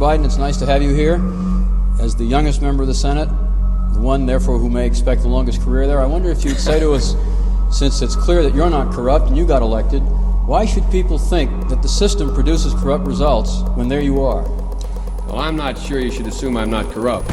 Biden, it's nice to have you here. As the youngest member of the Senate, the one, therefore, who may expect the longest career there, I wonder if you'd say to us, since it's clear that you're not corrupt and you got elected, why should people think that the system produces corrupt results when there you are? Well, I'm not sure you should assume I'm not corrupt.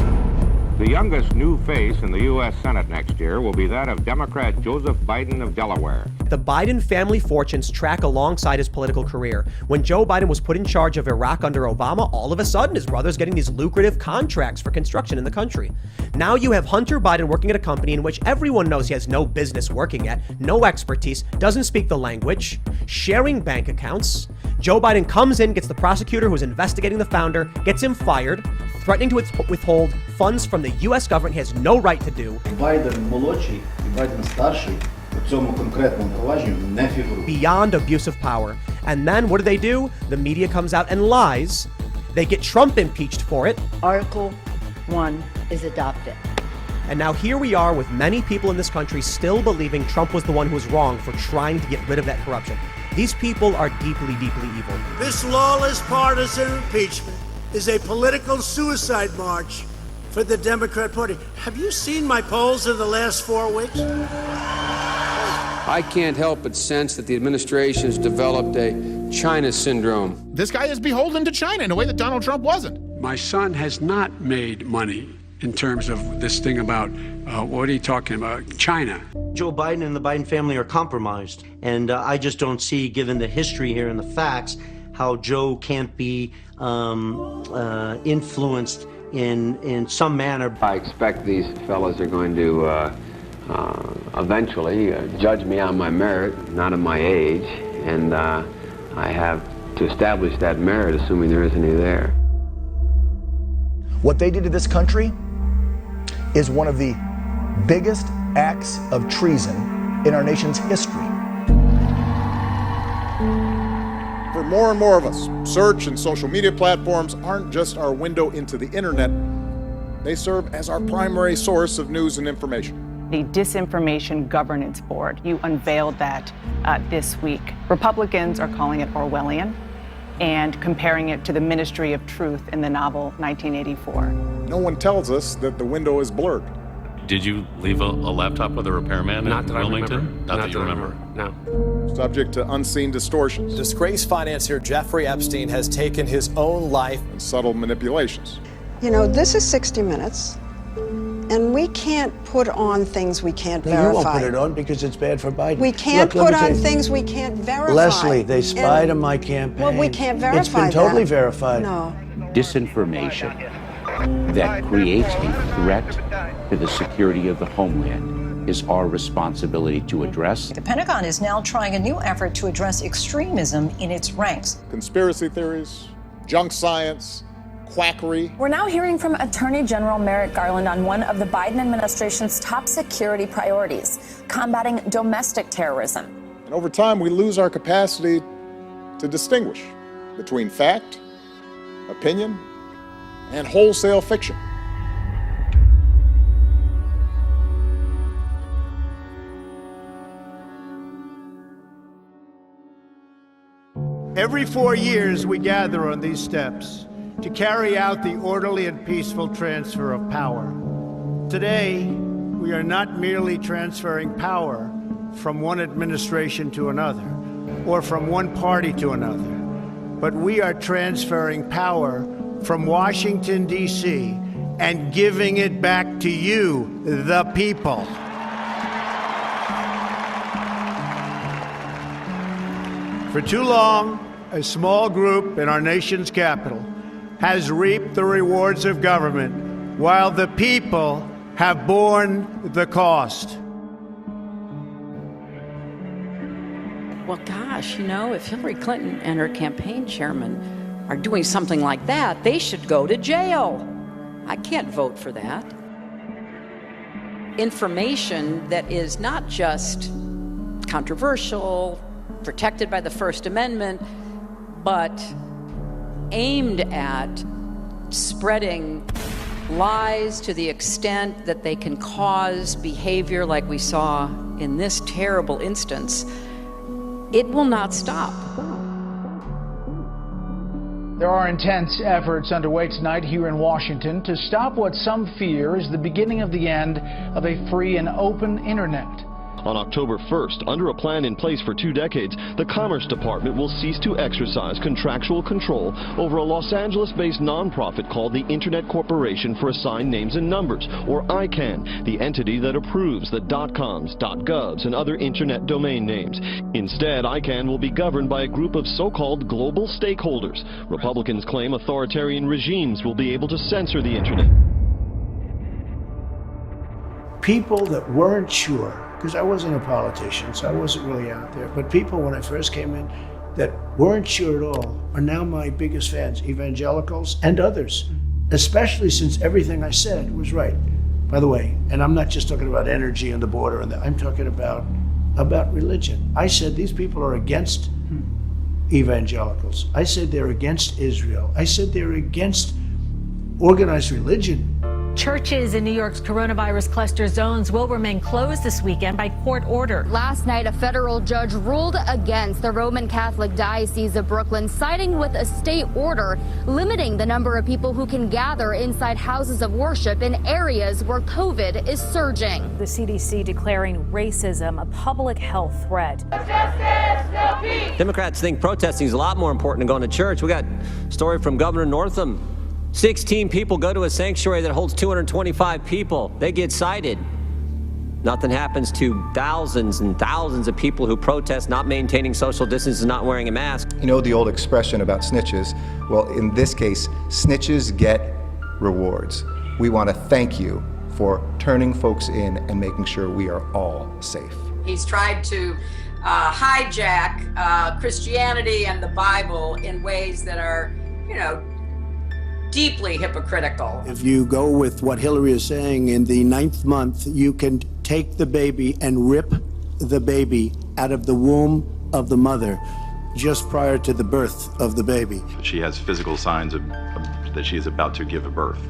The youngest new face in the U.S. Senate next year will be that of Democrat Joseph Biden of Delaware. The Biden family fortunes track alongside his political career. When Joe Biden was put in charge of Iraq under Obama, all of a sudden his brother's getting these lucrative contracts for construction in the country. Now you have Hunter Biden working at a company in which everyone knows he has no business working at, no expertise, doesn't speak the language, sharing bank accounts. Joe Biden comes in, gets the prosecutor who's investigating the founder, gets him fired, threatening to withhold funds from the U.S. government he has no right to do. Байден молодший і Байден старший у цьому конкретному провадженні не фігурують. Beyond abuse of power. And then what do? The media comes out and lies. They get Trump impeached for it. Article 1 is adopted. And now here we are with many people in this country still believing Trump was the one who was wrong for trying to get rid of that corruption. These people are deeply, deeply evil. This lawless partisan impeachment is a political suicide march for the Democrat Party. Have you seen my polls in the last 4 weeks? I can't help but sense that the administration has developed a China syndrome. This guy is beholden to China in a way that Donald Trump wasn't. My son has not made money in terms of this thing about, what are you talking about, China? Joe Biden and the Biden family are compromised. And I just don't see, given the history here and the facts, how Joe can't be influenced in some manner. I expect these fellows are going to eventually judge me on my merit, not on my age, and I have to establish that merit, assuming there is any there. What they did to this country is one of the biggest acts of treason in our nation's history. For more and more of us, search and social media platforms aren't just our window into the internet. They serve as our primary source of news and information. The Disinformation Governance Board, you unveiled that this week. Republicans are calling it Orwellian and comparing it to the Ministry of Truth in the novel 1984. No one tells us that the window is blurred. Did you leave a laptop with a repairman Not in that Wilmington? I remember. Not that you remember. No. Subject to unseen distortions. Disgraced financier Jeffrey Epstein has taken his own life. And subtle manipulations. You know, this is 60 Minutes, and we can't put on things we can't verify. You won't put it on because it's bad for Biden. We can't put on things we can't verify. Leslie, they spied on my campaign. Well, we can't verify It's been totally that. verified. No. Disinformation that creates a threat to the security of the homeland is our responsibility to address. The Pentagon is now trying a new effort to address extremism in its ranks. Conspiracy theories, junk science, quackery. We're now hearing from Attorney General Merrick Garland on one of the Biden administration's top security priorities, combating domestic terrorism. And over time, we lose our capacity to distinguish between fact, opinion, and wholesale fiction. Every 4 years, we gather on these steps to carry out the orderly and peaceful transfer of power. Today, we are not merely transferring power from one administration to another, or from one party to another, but we are transferring power from Washington, D.C., and giving it back to you, the people. For too long, a small group in our nation's capital has reaped the rewards of government, while the people have borne the cost. Well, gosh, you know, if Hillary Clinton and her campaign chairman are doing something like that, they should go to jail. I can't vote for that. Information that is not just controversial, protected by the First Amendment, but aimed at spreading lies to the extent that they can cause behavior like we saw in this terrible instance, it will not stop. There are intense efforts underway tonight here in Washington to stop what some fear is the beginning of the end of a free and open internet. On October 1st, under a plan in place for 2 decades, the Commerce Department will cease to exercise contractual control over a Los Angeles-based nonprofit called the Internet Corporation for Assigned Names and Numbers, or ICANN, the entity that approves the .coms, .govs, and other Internet domain names. Instead, ICANN will be governed by a group of so-called global stakeholders. Republicans claim authoritarian regimes will be able to censor the Internet. People that weren't sure, because I wasn't a politician, so I wasn't really out there, but people when I first came in that weren't sure at all are now my biggest fans, evangelicals and others, especially since everything I said was right. By the way, and I'm not just talking about energy and the border, and I'm talking about religion. I said these people are against evangelicals. I said they're against Israel. I said they're against organized religion. Churches in New York's coronavirus cluster zones will remain closed this weekend by court order. Last night, a federal judge ruled against the Roman Catholic Diocese of Brooklyn, siding with a state order limiting the number of people who can gather inside houses of worship in areas where COVID is surging. The CDC declaring racism a public health threat. Democrats think protesting is a lot more important than going to church. We got a story from Governor Northam. 16 people go to a sanctuary that holds 225 people. They get cited. Nothing happens to thousands and thousands of people who protest not maintaining social distance and not wearing a mask. You know the old expression about snitches? Well, in this case, snitches get rewards. We want to thank you for turning folks in and making sure we are all safe. He's tried to hijack Christianity and the Bible in ways that are, deeply hypocritical. If you go with what Hillary is saying, in the 9th month, you can take the baby and rip the baby out of the womb of the mother just prior to the birth of the baby. She has physical signs that she is about to give a birth.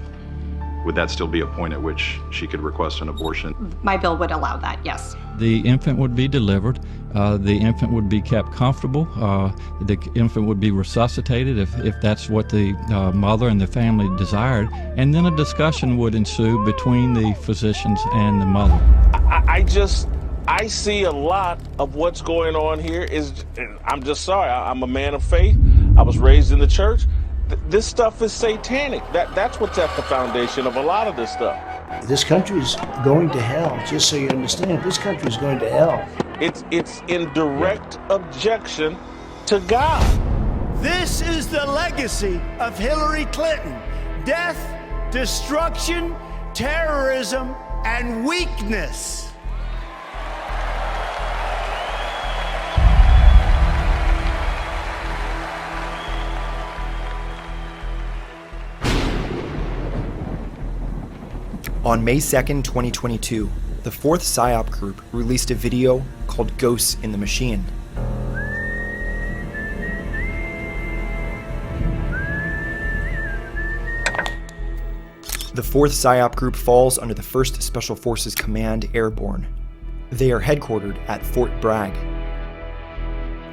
Would that still be a point at which she could request an abortion? My bill would allow that, yes. The infant would be delivered. The infant would be kept comfortable. The infant would be resuscitated if that's what the mother and the family desired. And then a discussion would ensue between the physicians and the mother. I see a lot of what's going on here. I'm just sorry. I'm a man of faith. I was raised in the church. This stuff is satanic. That's what's at the foundation of a lot of this stuff. This country's going to hell, just so you understand. This country's going to hell. It's in direct objection to God. This is the legacy of Hillary Clinton. Death, destruction, terrorism, and weakness. On May 2nd, 2022, the 4th PSYOP group released a video called Ghosts in the Machine. The 4th PSYOP group falls under the 1st Special Forces Command Airborne. They are headquartered at Fort Bragg.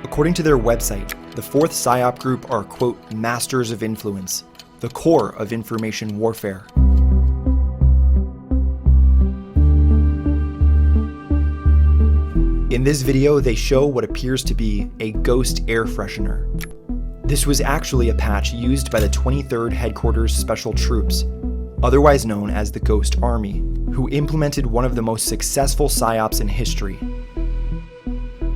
According to their website, the 4th PSYOP group are, quote, masters of influence, the core of information warfare. In this video, they show what appears to be a ghost air freshener. This was actually a patch used by the 23rd Headquarters Special Troops, otherwise known as the Ghost Army, who implemented one of the most successful PSYOPs in history.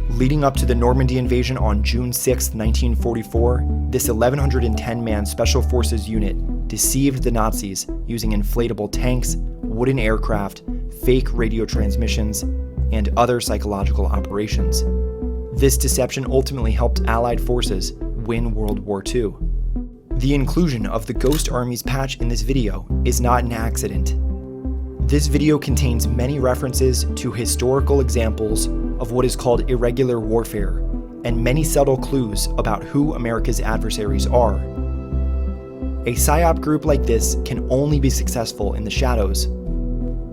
Leading up to the Normandy invasion on June 6, 1944, this 1,110-man Special Forces unit deceived the Nazis using inflatable tanks, wooden aircraft, fake radio transmissions, and other psychological operations. This deception ultimately helped Allied forces win World War II. The inclusion of the Ghost Army's patch in this video is not an accident. This video contains many references to historical examples of what is called irregular warfare, and many subtle clues about who America's adversaries are. A PSYOP group like this can only be successful in the shadows.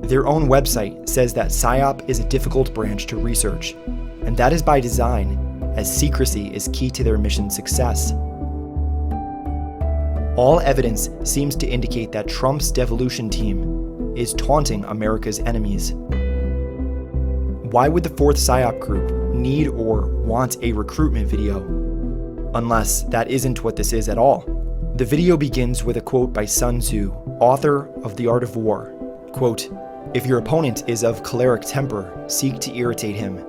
Their own website says that PSYOP is a difficult branch to research, and that is by design, as secrecy is key to their mission success. All evidence seems to indicate that Trump's devolution team is taunting America's enemies. Why would the Fourth PSYOP group need or want a recruitment video? Unless that isn't what this is at all. The video begins with a quote by Sun Tzu, author of The Art of War. Quote, "If your opponent is of choleric temper, seek to irritate him.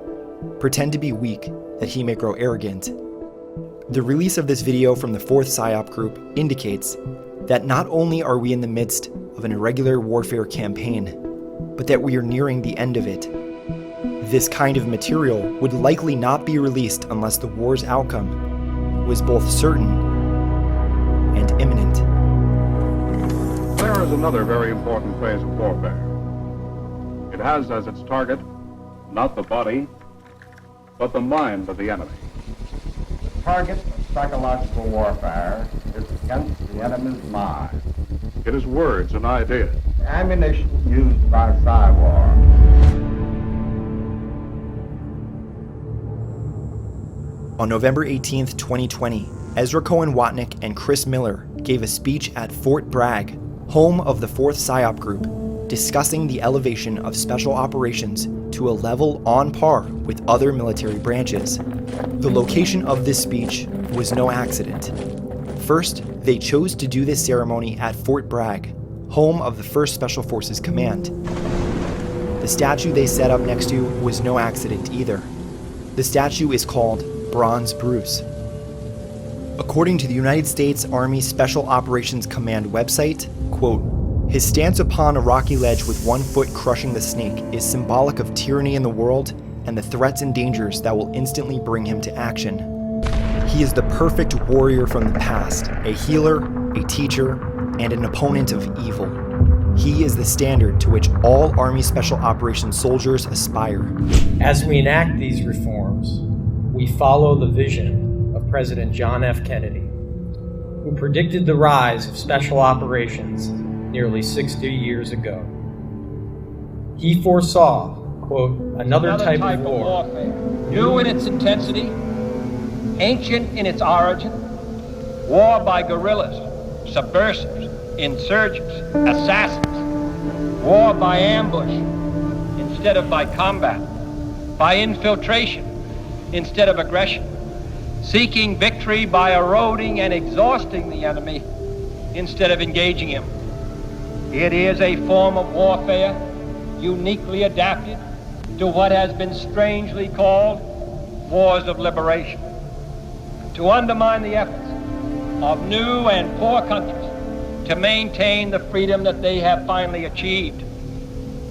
Pretend to be weak, that he may grow arrogant." The release of this video from the Fourth PSYOP group indicates that not only are we in the midst of an irregular warfare campaign, but that we are nearing the end of it. This kind of material would likely not be released unless the war's outcome was both certain and imminent. There is another very important phase of warfare. It has as its target not the body, but the mind of the enemy. The target of psychological warfare is against the enemy's mind. It is words and ideas. The ammunition used by PSYWAR. On November 18th, 2020, Ezra Cohen Watnick and Chris Miller gave a speech at Fort Bragg, home of the Fourth PSYOP group, discussing the elevation of special operations to a level on par with other military branches. The location of this speech was no accident. First, they chose to do this ceremony at Fort Bragg, home of the 1st Special Forces Command. The statue they set up next to was no accident either. The statue is called Bronze Bruce. According to the United States Army Special Operations Command website, quote, "His stance upon a rocky ledge with one foot crushing the snake is symbolic of tyranny in the world and the threats and dangers that will instantly bring him to action. He is the perfect warrior from the past, a healer, a teacher, and an opponent of evil. He is the standard to which all Army Special Operations soldiers aspire." As we enact these reforms, we follow the vision of President John F. Kennedy, who predicted the rise of special operations nearly 60 years ago. He foresaw, quote, another type of warfare, new in its intensity, ancient in its origin, war by guerrillas, subversives, insurgents, assassins, war by ambush instead of by combat, by infiltration instead of aggression, seeking victory by eroding and exhausting the enemy instead of engaging him. It is a form of warfare uniquely adapted to what has been strangely called wars of liberation, to undermine the efforts of new and poor countries to maintain the freedom that they have finally achieved.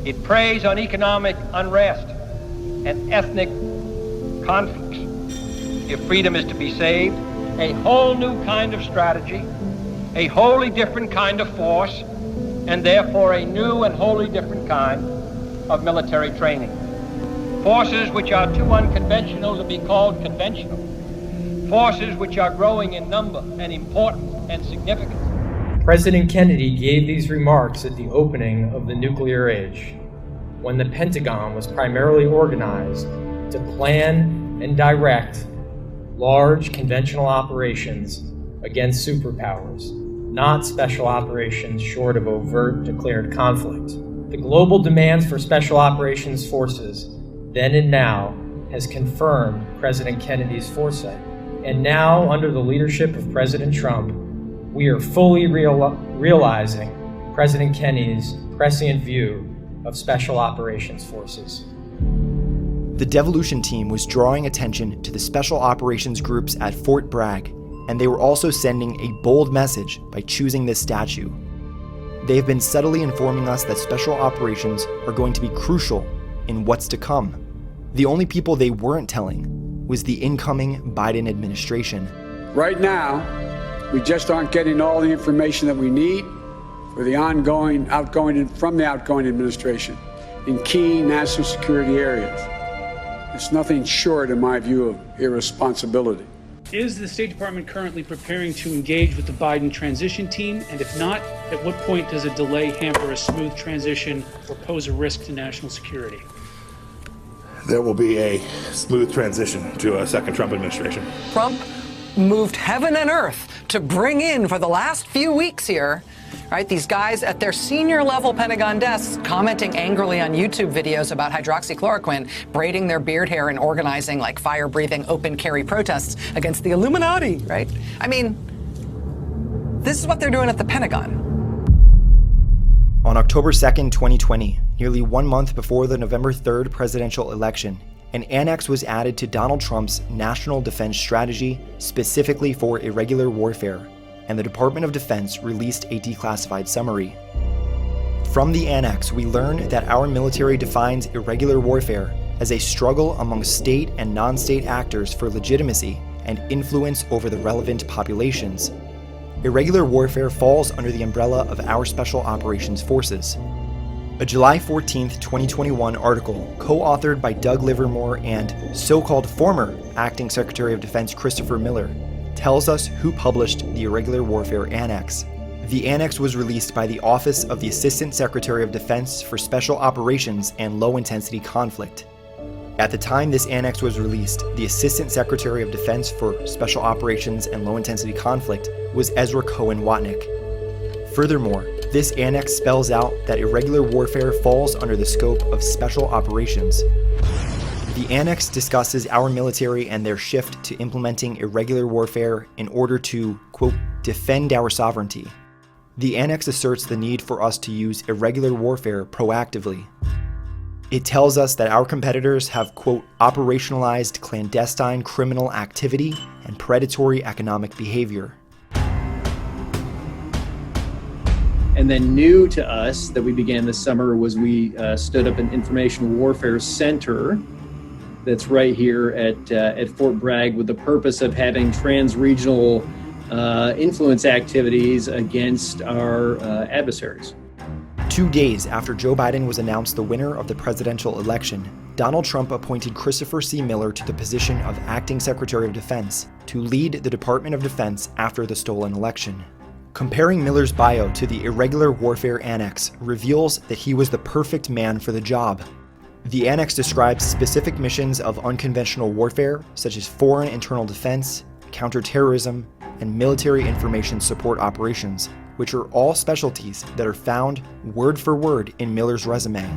It preys on economic unrest and ethnic conflicts. If freedom is to be saved, a whole new kind of strategy, a wholly different kind of force, and therefore a new and wholly different kind of military training. Forces which are too unconventional to be called conventional. Forces which are growing in number and importance and significance. President Kennedy gave these remarks at the opening of the nuclear age, when the Pentagon was primarily organized to plan and direct large conventional operations against superpowers, not special operations short of overt declared conflict. The global demands for special operations forces, then and now, has confirmed President Kennedy's foresight. And now, under the leadership of President Trump, we are fully realizing President Kennedy's prescient view of special operations forces. The devolution team was drawing attention to the special operations groups at Fort Bragg, and they were also sending a bold message by choosing this statue. They have been subtly informing us that special operations are going to be crucial in what's to come. The only people they weren't telling was the incoming Biden administration. Right now, we just aren't getting all the information that we need for the outgoing administration in key national security areas. It's nothing short, in my view, of irresponsibility. Is the State Department currently preparing to engage with the Biden transition team? And if not, at what point does a delay hamper a smooth transition or pose a risk to national security? There will be a smooth transition to a second Trump administration. Trump moved heaven and earth to bring in for the last few weeks here, right, these guys at their senior level Pentagon desks commenting angrily on YouTube videos about hydroxychloroquine, braiding their beard hair and organizing like fire-breathing open carry protests against the Illuminati, right? I mean, this is what they're doing at the Pentagon. On October 2nd, 2020, nearly 1 month before the November 3rd presidential election, an annex was added to Donald Trump's National Defense Strategy specifically for irregular warfare, and the Department of Defense released a declassified summary. From the annex, we learn that our military defines irregular warfare as a struggle among state and non-state actors for legitimacy and influence over the relevant populations. Irregular warfare falls under the umbrella of our Special Operations Forces. A July 14, 2021 article co-authored by Doug Livermore and so-called former Acting Secretary of Defense Christopher Miller tells us who published the Irregular Warfare Annex. The annex was released by the Office of the Assistant Secretary of Defense for Special Operations and Low-Intensity Conflict. At the time this annex was released, the Assistant Secretary of Defense for Special Operations and Low-Intensity Conflict was Ezra Cohen Watnick. Furthermore, this annex spells out that irregular warfare falls under the scope of special operations. The annex discusses our military and their shift to implementing irregular warfare in order to, quote, defend our sovereignty. The annex asserts the need for us to use irregular warfare proactively. It tells us that our competitors have, quote, operationalized clandestine criminal activity and predatory economic behavior. And then new to us that we began this summer was we stood up an information warfare center that's right here at Fort Bragg with the purpose of having trans-regional influence activities against our adversaries. 2 days after Joe Biden was announced the winner of the presidential election, Donald Trump appointed Christopher C. Miller to the position of Acting Secretary of Defense to lead the Department of Defense after the stolen election. Comparing Miller's bio to the Irregular Warfare Annex reveals that he was the perfect man for the job. The annex describes specific missions of unconventional warfare, such as foreign internal defense, counterterrorism, and military information support operations, which are all specialties that are found word for word in Miller's resume.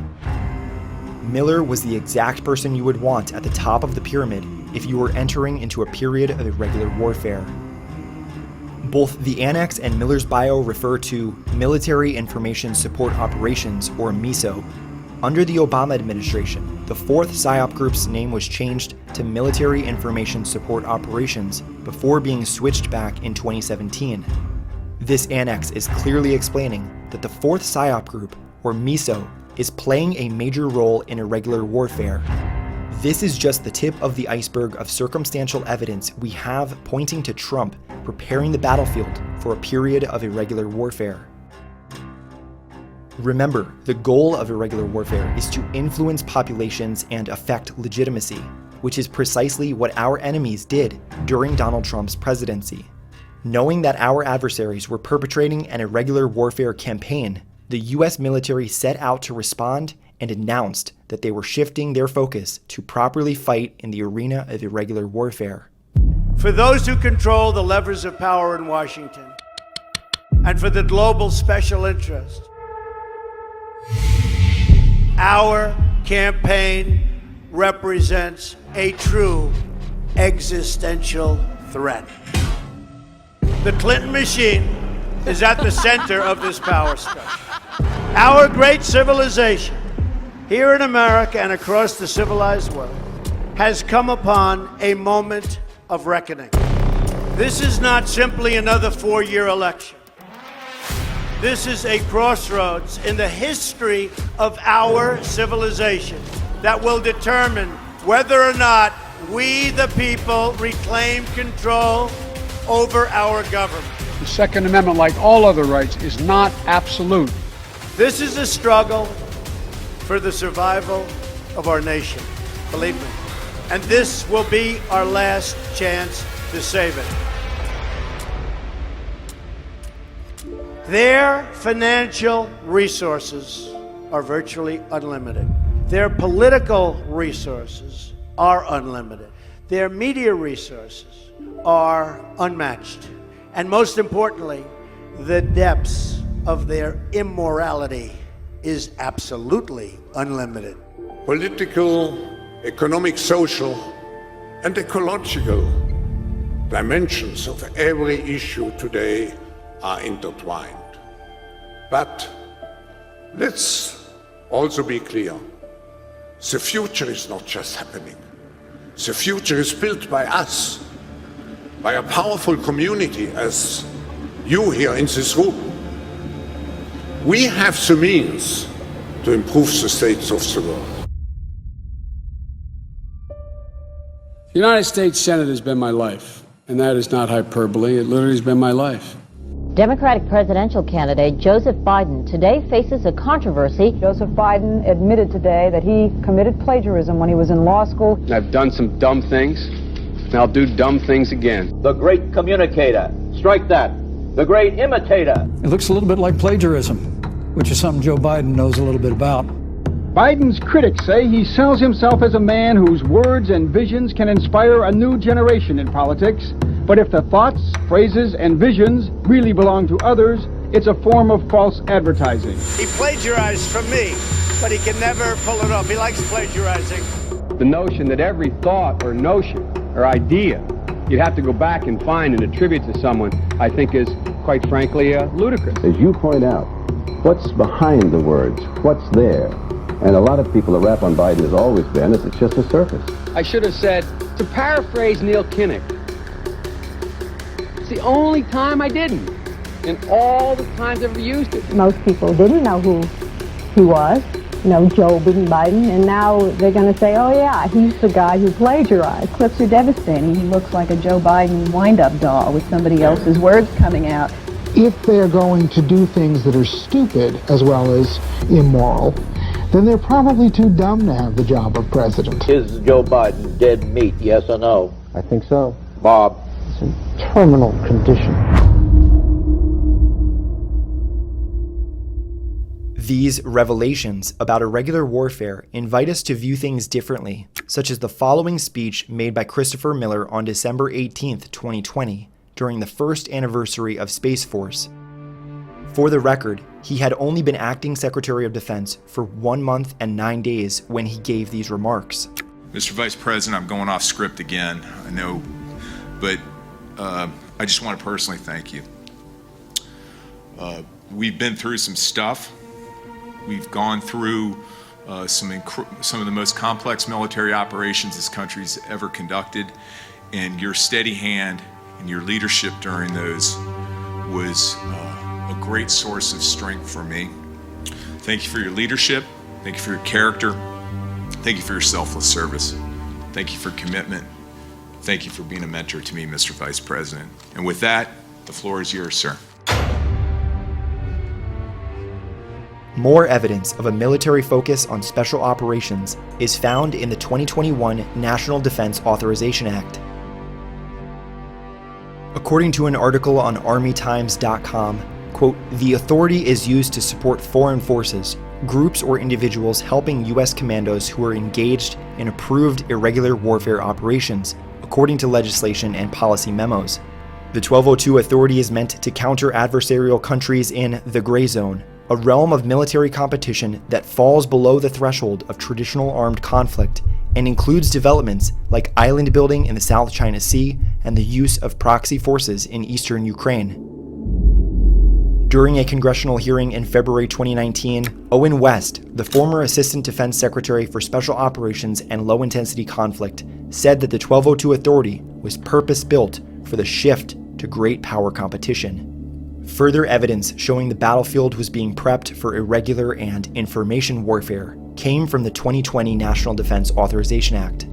Miller was the exact person you would want at the top of the pyramid if you were entering into a period of irregular warfare. Both the annex and Miller's bio refer to Military Information Support Operations, or MISO. Under the Obama administration, the 4th PSYOP group's name was changed to Military Information Support Operations before being switched back in 2017. This annex is clearly explaining that the 4th PSYOP group, or MISO, is playing a major role in irregular warfare. This is just the tip of the iceberg of circumstantial evidence we have pointing to Trump preparing the battlefield for a period of irregular warfare. Remember, the goal of irregular warfare is to influence populations and affect legitimacy, which is precisely what our enemies did during Donald Trump's presidency. Knowing that our adversaries were perpetrating an irregular warfare campaign, the US military set out to respond and announced that they were shifting their focus to properly fight in the arena of irregular warfare. For those who control the levers of power in Washington, and for the global special interest, our campaign represents a true existential threat. The Clinton machine is at the center of this power structure. Our great civilization, here in America and across the civilized world, has come upon a moment of reckoning. This is not simply another 4-year election. This is a crossroads in the history of our civilization that will determine whether or not we, the people, reclaim control over our government. The Second Amendment, like all other rights, is not absolute. This is a struggle for the survival of our nation, believe me. And this will be our last chance to save it. Their financial resources are virtually unlimited. Their political resources are unlimited. Their media resources are unmatched. And most importantly, the depths of their immorality is absolutely unlimited. Political, economic, social, and ecological dimensions of every issue today are intertwined. But let's also be clear. The future is not just happening. The future is built by us, by a powerful community as you here in this room. We have the means to improve the state of the world. The United States Senate has been my life, and that is not hyperbole. It literally has been my life. Democratic presidential candidate Joseph Biden today faces a controversy. Joseph Biden admitted today that he committed plagiarism when he was in law school. I've done some dumb things, and I'll do dumb things again. The great communicator. Strike that. The great imitator. It looks a little bit like plagiarism, which is something Joe Biden knows a little bit about. Biden's critics say he sells himself as a man whose words and visions can inspire a new generation in politics. But if the thoughts, phrases, and visions really belong to others, it's a form of false advertising. He plagiarized from me, but he can never pull it off. He likes plagiarizing. The notion that every thought or notion or idea you'd have to go back and find and attribute to someone, I think is, quite frankly, ludicrous. As you point out, what's behind the words? What's there? And a lot of people, the rap on Biden has always been, is it's just a surface. I should have said, to paraphrase Neil Kinnock, it's the only time I didn't, in all the times I've ever used it. Most people didn't know who he was, Joe Biden, and now they're going to say, oh yeah, he's the guy who plagiarized. Clips are devastating. He looks like a Joe Biden wind-up doll with somebody else's words coming out. If they're going to do things that are stupid as well as immoral, then they're probably too dumb to have the job of president. Is Joe Biden dead meat, yes or no? I think so. Bob? It's in terminal condition. These revelations about irregular warfare invite us to view things differently, such as the following speech made by Christopher Miller on December 18, 2020, during the first anniversary of Space Force. For the record, he had only been acting Secretary of Defense for 1 month and 9 days when he gave these remarks. Mr. Vice President, I'm going off script again, I know, but I just want to personally thank you. We've been through some stuff. We've gone through some of the most complex military operations this country's ever conducted, and your steady hand and your leadership during those was a great source of strength for me. Thank you for your leadership. Thank you for your character. Thank you for your selfless service. Thank you for commitment. Thank you for being a mentor to me, Mr. Vice President. And with that, the floor is yours, sir. More evidence of a military focus on special operations is found in the 2021 National Defense Authorization Act. According to an article on ArmyTimes.com, quote, the authority is used to support foreign forces, groups or individuals helping U.S. commandos who are engaged in approved irregular warfare operations, according to legislation and policy memos. The 1202 authority is meant to counter adversarial countries in the gray zone, a realm of military competition that falls below the threshold of traditional armed conflict and includes developments like island building in the South China Sea and the use of proxy forces in eastern Ukraine. During a congressional hearing in February 2019, Owen West, the former Assistant Defense Secretary for Special Operations and Low-Intensity Conflict, said that the 1202 authority was purpose-built for the shift to great power competition. Further evidence showing the battlefield was being prepped for irregular and information warfare came from the 2020 National Defense Authorization Act.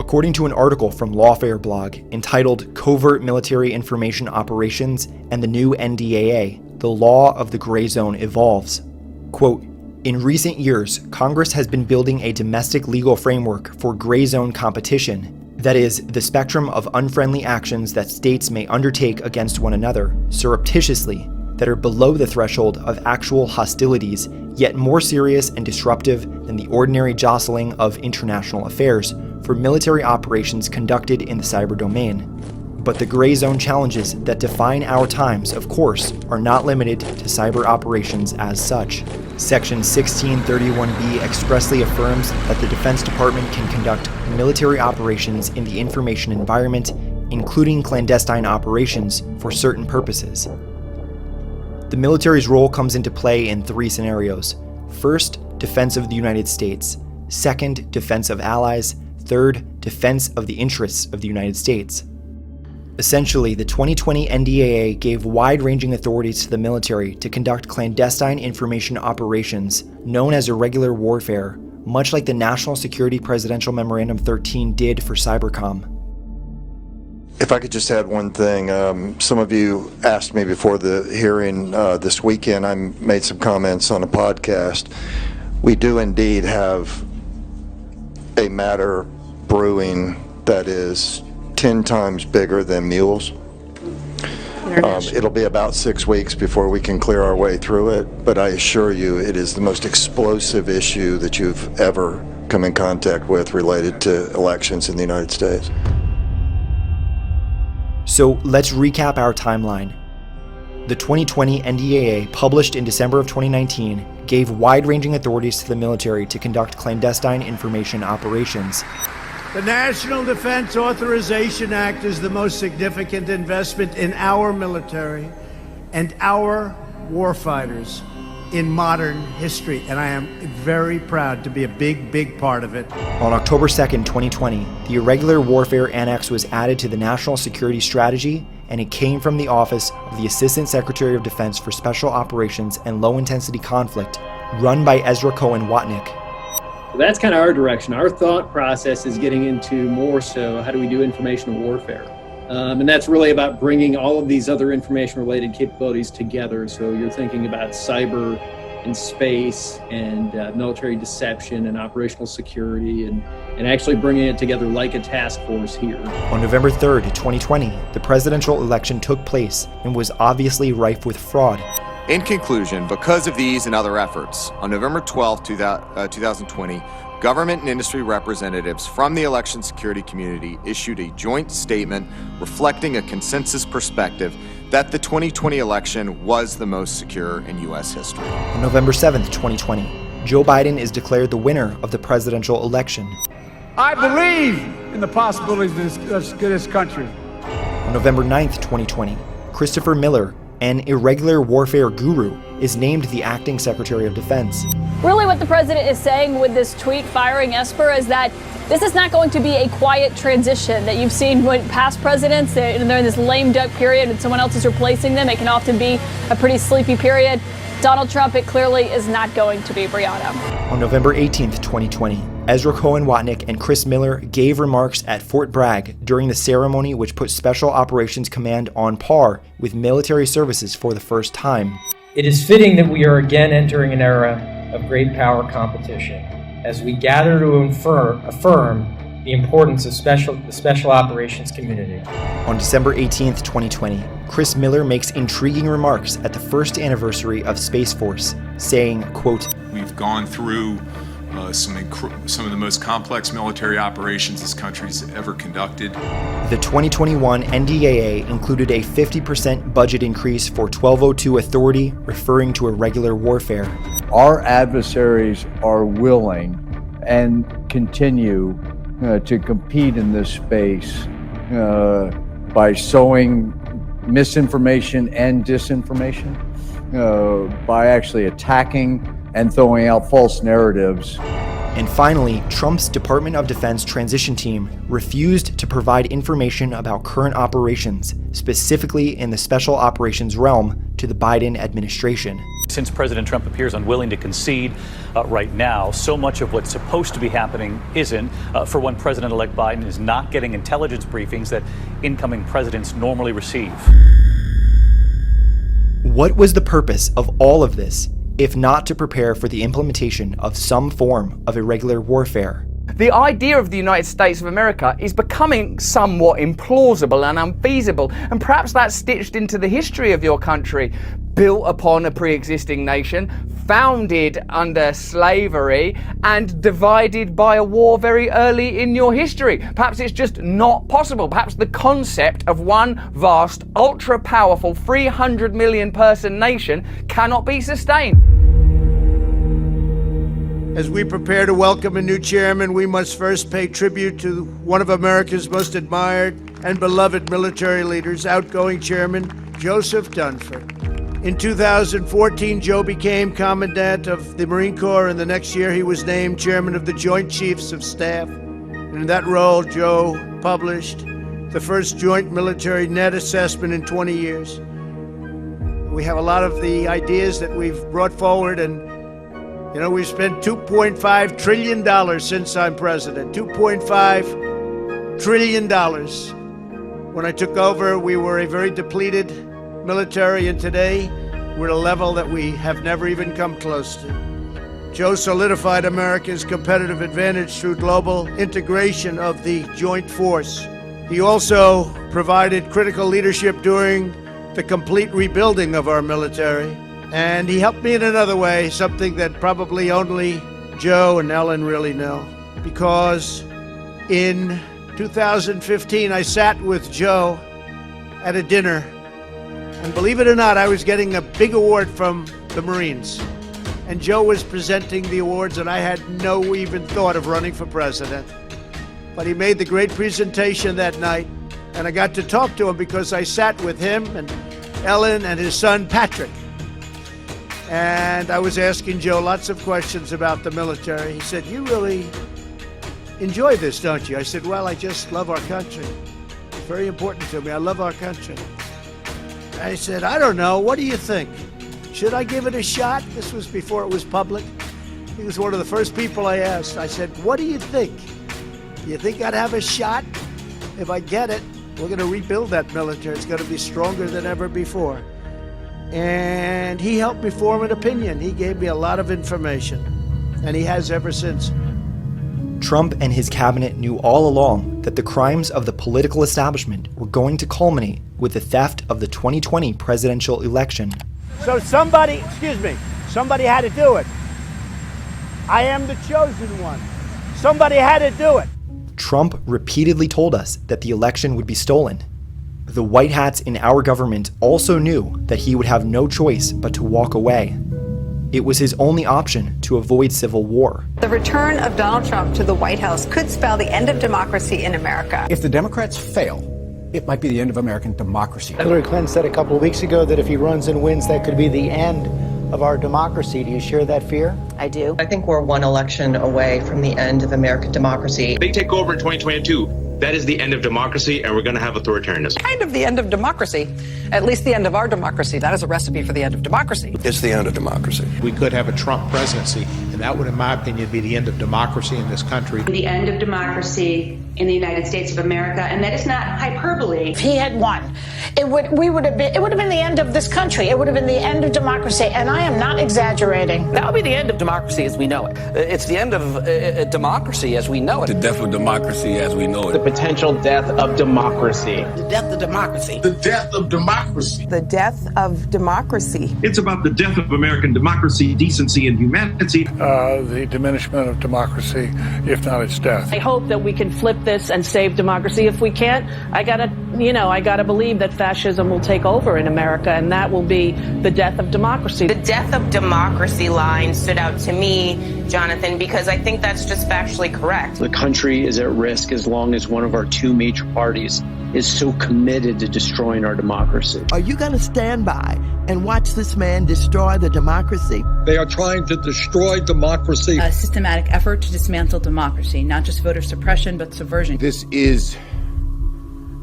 According to an article from Lawfare blog entitled Covert Military Information Operations and the New NDAA, the law of the gray zone evolves. Quote, in recent years, Congress has been building a domestic legal framework for gray zone competition, that is, the spectrum of unfriendly actions that states may undertake against one another, surreptitiously, that are below the threshold of actual hostilities, yet more serious and disruptive than the ordinary jostling of international affairs for military operations conducted in the cyber domain. But the gray zone challenges that define our times, of course, are not limited to cyber operations as such. Section 1631B expressly affirms that the Defense Department can conduct military operations in the information environment, including clandestine operations, for certain purposes. The military's role comes into play in three scenarios. First, defense of the United States. Second, defense of allies. Third, defense of the interests of the United States. Essentially, the 2020 NDAA gave wide-ranging authorities to the military to conduct clandestine information operations known as irregular warfare, much like the National Security Presidential Memorandum 13 did for cybercom. If I could just add one thing, some of you asked me before the hearing this weekend. I made some comments on a podcast. We do indeed have a matter brewing that is 10 times bigger than mules. It'll be about 6 weeks before we can clear our way through it, but I assure you it is the most explosive issue that you've ever come in contact with related to elections in the United States. So let's recap our timeline. The 2020 NDAA, published in December of 2019, gave wide-ranging authorities to the military to conduct clandestine information operations. The National Defense Authorization Act is the most significant investment in our military and our warfighters in modern history, and I am very proud to be a big part of it. On October 2nd, 2020, the Irregular Warfare Annex was added to the National Security Strategy, and it came from the Office of the Assistant Secretary of Defense for Special Operations and Low-Intensity Conflict, run by Ezra Cohen Watnick. So that's kind of our direction. Our thought process is getting into more so how do we do information warfare? And that's really about bringing all of these other information-related capabilities together. So you're thinking about cyber and space and military deception and operational security and actually bringing it together like a task force here. On November 3rd, 2020, the presidential election took place and was obviously rife with fraud. In conclusion, because of these and other efforts, on November 12, 2020, government and industry representatives from the election security community issued a joint statement reflecting a consensus perspective that the 2020 election was the most secure in U.S. history. On November 7th, 2020, Joe Biden is declared the winner of the presidential election. I believe in the possibilities of this country. On November 9th, 2020, Christopher Miller, an irregular warfare guru, is named the acting Secretary of Defense. Really what the president is saying with this tweet firing Esper is that this is not going to be a quiet transition that you've seen with past presidents. They're in this lame duck period and someone else is replacing them. It can often be a pretty sleepy period. Donald Trump, it clearly is not going to be Brianna. On November 18th, 2020, Ezra Cohen Watnick and Chris Miller gave remarks at Fort Bragg during the ceremony which put Special Operations Command on par with military services for the first time. It is fitting that we are again entering an era of great power competition as we gather to affirm the importance of the special operations community. On December 18th, 2020, Chris Miller makes intriguing remarks at the first anniversary of Space Force, saying, quote, "We've gone through some of the most complex military operations this country's ever conducted." The 2021 NDAA included a 50% budget increase for 1202 Authority, referring to irregular warfare. Our adversaries are willing and continue to compete in this space by sowing misinformation and disinformation, by actually attacking and throwing out false narratives. And finally, Trump's Department of Defense transition team refused to provide information about current operations, specifically in the special operations realm, to the Biden administration. Since President Trump appears unwilling to concede right now, so much of what's supposed to be happening isn't. For one, President-elect Biden is not getting intelligence briefings that incoming presidents normally receive. What was the purpose of all of this, if not to prepare for the implementation of some form of irregular warfare? The idea of the United States of America is becoming somewhat implausible and unfeasible, and perhaps that's stitched into the history of your country, built upon a pre-existing nation, founded under slavery and divided by a war very early in your history. Perhaps it's just not possible. Perhaps the concept of one vast, ultra-powerful, 300 million person nation cannot be sustained. As we prepare to welcome a new chairman, we must first pay tribute to one of America's most admired and beloved military leaders, outgoing Chairman Joseph Dunford. In 2014, Joe became Commandant of the Marine Corps, and the next year he was named Chairman of the Joint Chiefs of Staff. And in that role, Joe published the first joint military net assessment in 20 years. We have a lot of the ideas that we've brought forward, and you know, we've spent $2.5 trillion since I'm president. $2.5 trillion. When I took over, we were a very depleted military, and today we're at a level that we have never even come close to. Joe solidified America's competitive advantage through global integration of the joint force. He also provided critical leadership during the complete rebuilding of our military. And he helped me in another way, something that probably only Joe and Ellen really know. Because in 2015, I sat with Joe at a dinner. And believe it or not, I was getting a big award from the Marines. And Joe was presenting the awards, and I had no even thought of running for president. But he made the great presentation that night. And I got to talk to him because I sat with him and Ellen and his son, Patrick. And I was asking Joe lots of questions about the military. He said, "You really enjoy this, don't you?" I said, "Well, I just love our country. It's very important to me. I love our country." I said, "I don't know. What do you think? Should I give it a shot?" This was before it was public. He was one of the first people I asked. I said, "What do you think? You think I'd have a shot? If I get it, we're going to rebuild that military. It's going to be stronger than ever before." And he helped me form an opinion. He gave me a lot of information, and he has ever since. Trump and his cabinet knew all along that the crimes of the political establishment were going to culminate with the theft of the 2020 presidential election. So somebody had to do it. I am the chosen one. Somebody had to do it. Trump repeatedly told us that the election would be stolen. The white hats in our government also knew that he would have no choice but to walk away. It was his only option to avoid civil war. The return of Donald Trump to the White House could spell the end of democracy in America. If the Democrats fail, it might be the end of American democracy. Hillary Clinton said a couple of weeks ago that if he runs and wins, that could be the end of our democracy. Do you share that fear? I do. I think we're one election away from the end of American democracy. They take over in 2022. That is the end of democracy, and we're going to have authoritarianism. Kind of the end of democracy. At least the end of our democracy. That is a recipe for the end of democracy. It's the end of democracy. We could have a Trump presidency, and that would, in my opinion, be the end of democracy in this country. The end of democracy in the United States of America, and that is not hyperbole. If he had won, it would have been the end of this country. It would have been the end of democracy, and I am not exaggerating. That would be the end of democracy as we know it. It's the end of democracy as we know it. The death of democracy as we know it. The potential death of democracy. The death of democracy. The death of democracy. The death of democracy. It's about the death of American democracy, decency, and humanity. The diminishment of democracy, if not its death. I hope that we can flip this and save democracy. If we can't, I gotta believe that fascism will take over in America, and that will be the death of democracy. The death of democracy line stood out to me, Jonathan, because I think that's just factually correct. The country is at risk as long as one of our two major parties is so committed to destroying our democracy. Are you going to stand by and watch this man destroy the democracy? They are trying to destroy democracy. A systematic effort to dismantle democracy, not just voter suppression, but subversion. This is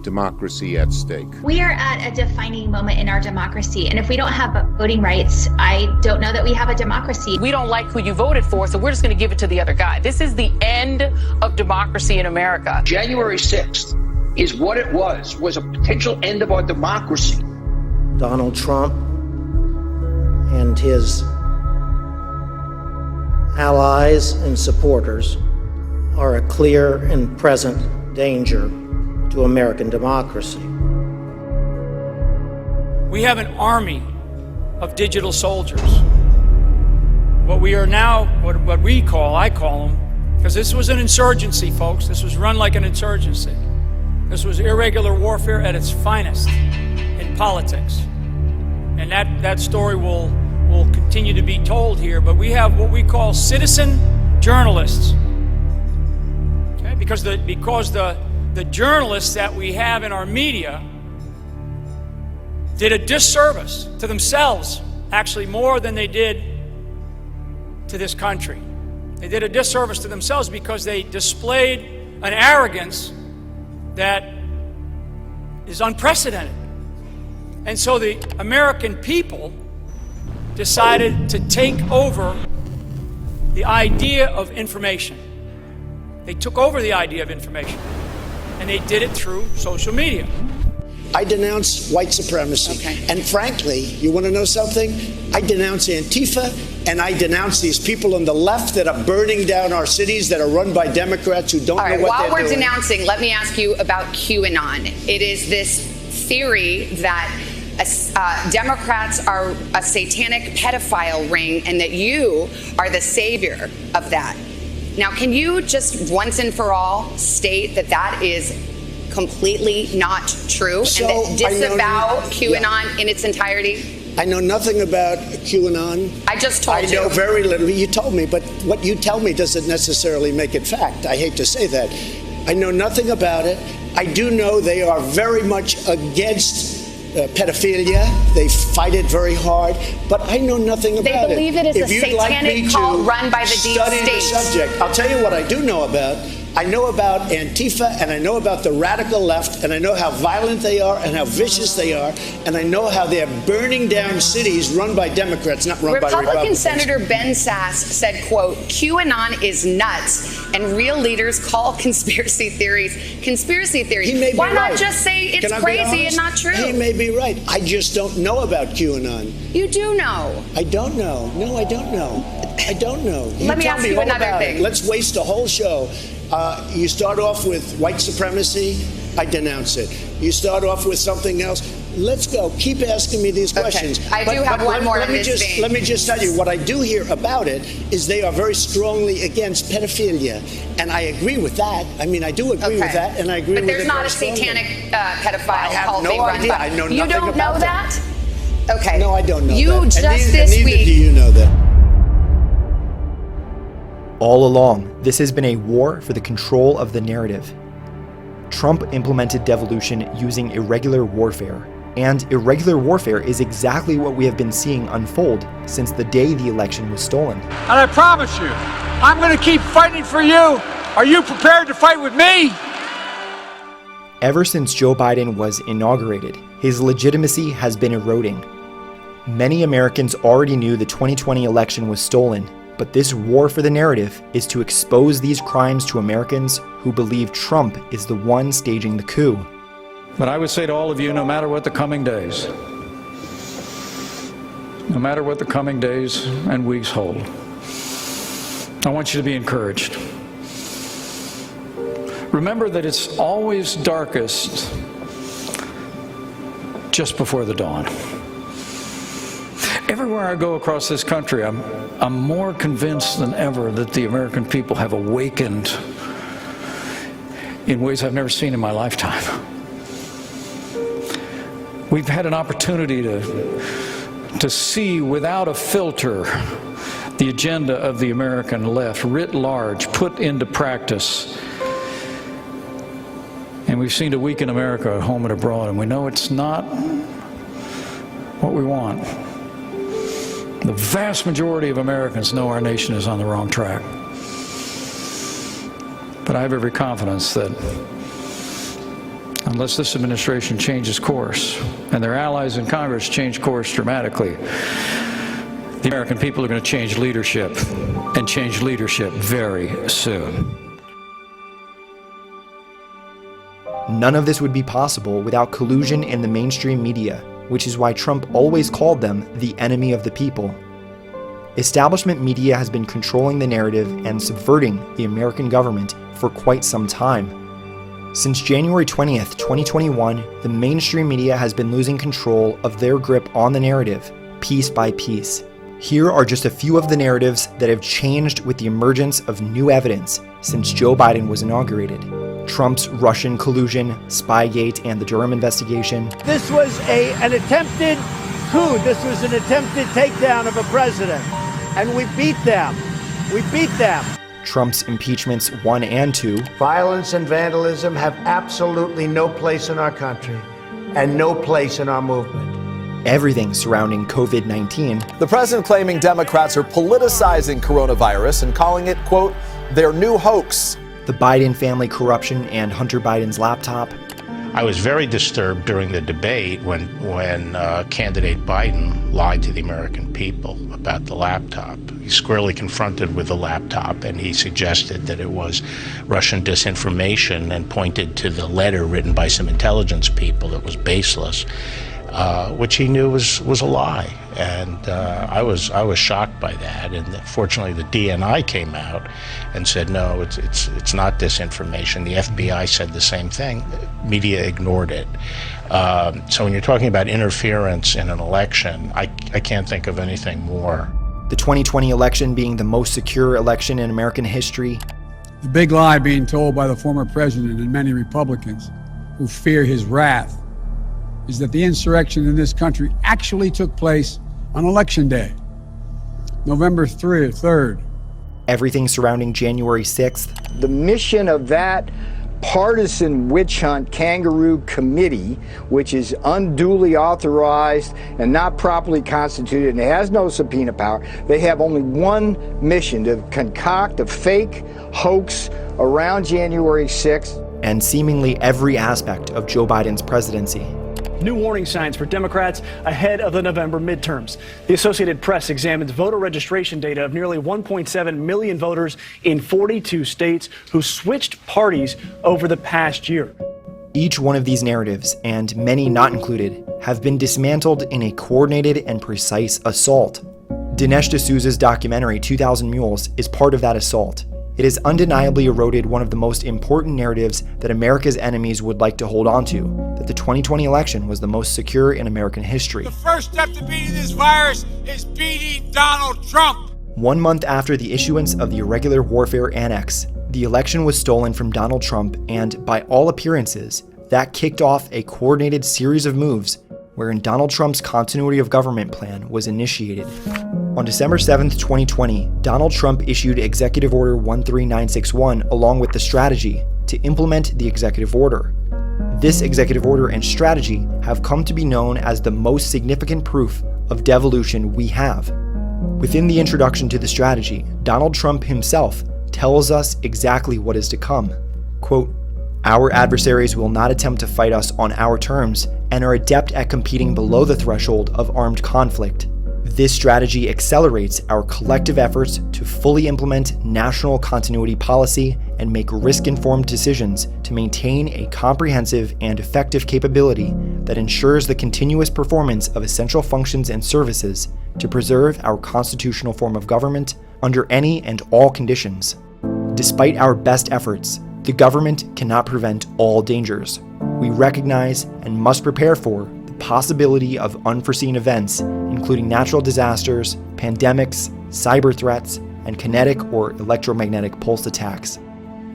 democracy at stake. We are at a defining moment in our democracy, and if we don't have voting rights, I don't know that we have a democracy. We don't like who you voted for, so we're just going to give it to the other guy. This is the end of democracy in America. January 6th is what it was a potential end of our democracy. Donald Trump and his allies and supporters are a clear and present danger to American democracy. We have an army of digital soldiers what we are now, I call them, because this was an insurgency, folks. This was run like an insurgency. This was irregular warfare at its finest in politics. And that story will continue to be told here, but we have what we call citizen journalists. Okay? Because the journalists that we have in our media did a disservice to themselves, actually more than they did to this country. They did a disservice to themselves because they displayed an arrogance that is unprecedented. And so the American people decided to take over the idea of information. They took over the idea of information, and they did it through social media. I denounce white supremacy. Okay. And frankly, you want to know something? I denounce Antifa, and I denounce these people on the left that are burning down our cities that are run by Democrats who don't know what they're doing. While we're denouncing, let me ask you about QAnon. It is this theory that Democrats are a satanic pedophile ring and that you are the savior of that. Now, can you just once and for all state that that is completely not true and that disavow QAnon in its entirety? I know nothing about QAnon. I just told you. I know very little. You told me, but what you tell me doesn't necessarily make it fact. I hate to say that. I know nothing about it. I do know they are very much against pedophilia. They fight it very hard, but I know nothing about it. They believe it is a satanic cult run by the deep state. state. The subject. I'll tell you what I do know about. I know about Antifa, and I know about the radical left, and I know how violent they are and how vicious they are, and I know how they're burning down cities run by Democrats, not run by Republicans. Republican Senator Ben Sasse said, quote, QAnon is nuts, and real leaders call conspiracy theories conspiracy theories. He may be Why right. not just say it's crazy and not true? He may be right. I just don't know about QAnon. You do know. I don't know. No, I don't know. I don't know. Let me ask you another thing. Let's waste a whole show. You start off with white supremacy, I denounce it. You start off with something else, let's go. Keep asking me these questions. I do have one more in this vein. Let me just tell you, what I do hear about it is they are very strongly against pedophilia. And I agree with that. I mean, I do agree with that, and I agree with it. But there's not a satanic pedophile cult being run by. I know nothing You don't know that? Okay. No, I don't know that. You just this neither week. do you know that. All along, this has been a war for the control of the narrative. Trump implemented devolution using irregular warfare, and irregular warfare is exactly what we have been seeing unfold since the day the election was stolen. And I promise you, I'm going to keep fighting for you. Are you prepared to fight with me? Ever since Joe Biden was inaugurated, his legitimacy has been eroding. Many Americans already knew the 2020 election was stolen, but this war for the narrative is to expose these crimes to Americans who believe Trump is the one staging the coup. But I would say to all of you, no matter what the coming days and weeks hold, I want you to be encouraged. Remember that it's always darkest just before the dawn. Everywhere I go across this country, I'm more convinced than ever that the American people have awakened in ways I've never seen in my lifetime. We've had an opportunity to see without a filter the agenda of the American left writ large, put into practice. And we've seen to weaken America at home and abroad, and we know it's not what we want. The vast majority of Americans know our nation is on the wrong track. But I have every confidence that unless this administration changes course, and their allies in Congress change course dramatically, the American people are going to change leadership, and change leadership very soon. None of this would be possible without collusion in the mainstream media, which is why Trump always called them the enemy of the people. Establishment media has been controlling the narrative and subverting the American government for quite some time. Since January 20th, 2021, the mainstream media has been losing control of their grip on the narrative, piece by piece. Here are just a few of the narratives that have changed with the emergence of new evidence since Joe Biden was inaugurated. Trump's Russian collusion, Spygate, and the Durham investigation. This was an attempted coup. This was an attempted takedown of a president. And we beat them. We beat them. Trump's impeachments 1 and 2. Violence and vandalism have absolutely no place in our country and no place in our movement. Everything surrounding COVID-19. The president claiming Democrats are politicizing coronavirus and calling it, quote, their new hoax. The Biden family corruption and Hunter Biden's laptop. I was very disturbed during the debate when candidate Biden lied to the American people about the laptop. He's squarely confronted with the laptop, and he suggested that it was Russian disinformation and pointed to the letter written by some intelligence people that was baseless, which he knew was a lie. And I was shocked by that. And fortunately, the DNI came out and said, no, it's not disinformation. The FBI said the same thing. Media ignored it. So when you're talking about interference in an election, I can't think of anything more. The 2020 election being the most secure election in American history. The big lie being told by the former president and many Republicans who fear his wrath is that the insurrection in this country actually took place on Election Day, November 3rd. Everything surrounding January 6th. The mission of that partisan witch hunt kangaroo committee, which is unduly authorized and not properly constituted and has no subpoena power, they have only one mission: to concoct a fake hoax around January 6th. And seemingly every aspect of Joe Biden's presidency. New warning signs for Democrats ahead of the November midterms. The Associated Press examines voter registration data of nearly 1.7 million voters in 42 states who switched parties over the past year. Each one of these narratives, and many not included, have been dismantled in a coordinated and precise assault. Dinesh D'Souza's documentary 2,000 Mules is part of that assault. It has undeniably eroded one of the most important narratives that America's enemies would like to hold on to, that the 2020 election was the most secure in American history. The first step to beating this virus is beating Donald Trump. 1 month after the issuance of the Irregular Warfare Annex, the election was stolen from Donald Trump, and by all appearances, that kicked off a coordinated series of moves wherein Donald Trump's continuity of government plan was initiated. On December 7th, 2020, Donald Trump issued Executive Order 13961 along with the strategy to implement the executive order. This executive order and strategy have come to be known as the most significant proof of devolution we have. Within the introduction to the strategy, Donald Trump himself tells us exactly what is to come. Quote, "Our adversaries will not attempt to fight us on our terms and are adept at competing below the threshold of armed conflict. This strategy accelerates our collective efforts to fully implement national continuity policy and make risk-informed decisions to maintain a comprehensive and effective capability that ensures the continuous performance of essential functions and services to preserve our constitutional form of government under any and all conditions. Despite our best efforts, the government cannot prevent all dangers. We recognize and must prepare for the possibility of unforeseen events, including natural disasters, pandemics, cyber threats, and kinetic or electromagnetic pulse attacks.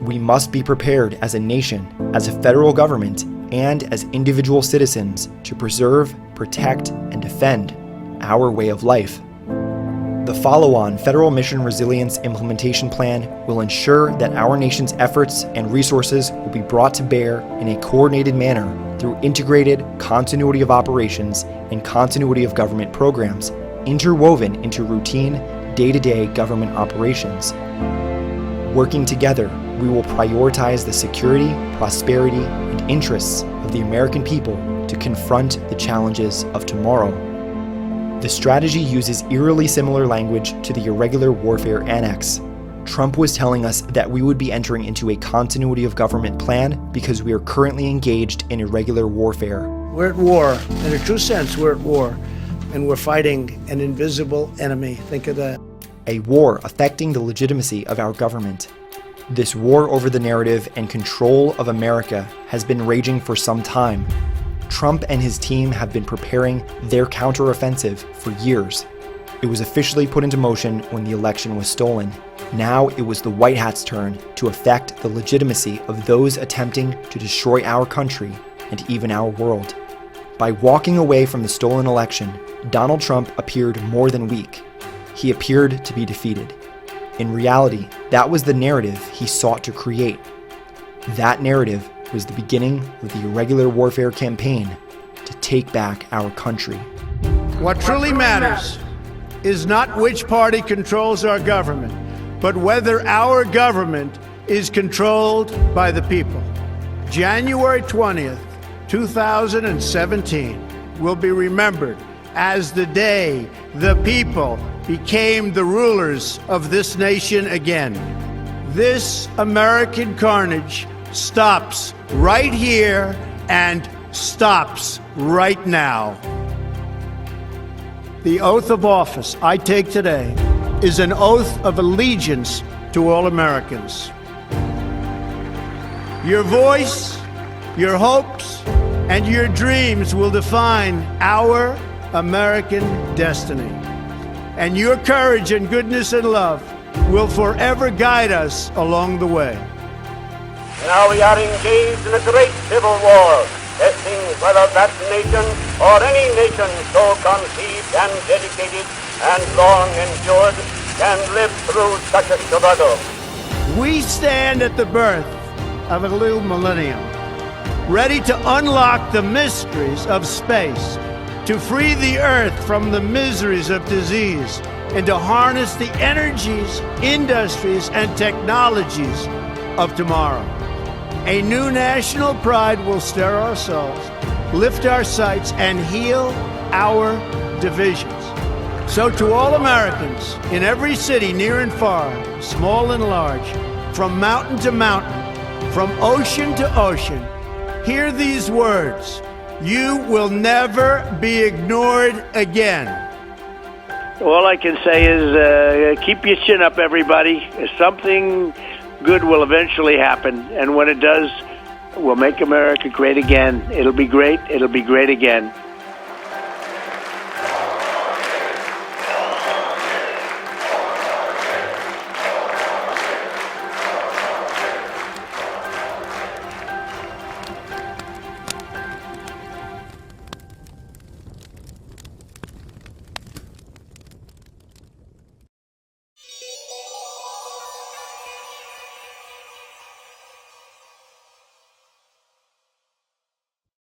We must be prepared as a nation, as a federal government, and as individual citizens to preserve, protect, and defend our way of life. The follow-on Federal Mission Resilience Implementation Plan will ensure that our nation's efforts and resources will be brought to bear in a coordinated manner through integrated continuity of operations and continuity of government programs, interwoven into routine, day-to-day government operations. Working together, we will prioritize the security, prosperity, and interests of the American people to confront the challenges of tomorrow. The strategy uses eerily similar language to the Irregular Warfare Annex. Trump was telling us that we would be entering into a continuity of government plan because we are currently engaged in irregular warfare. We're at war. In a true sense, we're at war. And we're fighting an invisible enemy. Think of that. A war affecting the legitimacy of our government. This war over the narrative and control of America has been raging for some time. Trump and his team have been preparing their counteroffensive for years. It was officially put into motion when the election was stolen. Now it was the White Hats' turn to affect the legitimacy of those attempting to destroy our country and even our world. By walking away from the stolen election, Donald Trump appeared more than weak. He appeared to be defeated. In reality, that was the narrative he sought to create. That narrative was the beginning of the irregular warfare campaign to take back our country. What truly matters is not which party controls our government, but whether our government is controlled by the people. January 20th, 2017 will be remembered as the day the people became the rulers of this nation again. This American carnage stops right here and stops right now. The oath of office I take today is an oath of allegiance to all Americans. Your voice, your hopes, and your dreams will define our American destiny. And your courage and goodness and love will forever guide us along the way. Now we are engaged in a great civil war, testing whether that nation or any nation so conceived and dedicated and long endured can live through such a struggle. We stand at the birth of a new millennium, ready to unlock the mysteries of space, to free the earth from the miseries of disease, and to harness the energies, industries, and technologies of tomorrow. A new national pride will stir our souls, lift our sights, and heal our divisions. So to all Americans in every city, near and far, small and large, from mountain to mountain, from ocean to ocean, hear these words: you will never be ignored again. All I can say is keep your chin up, everybody. Something good will eventually happen, and when it does, we'll make America great again. It'll be great. It'll be great again.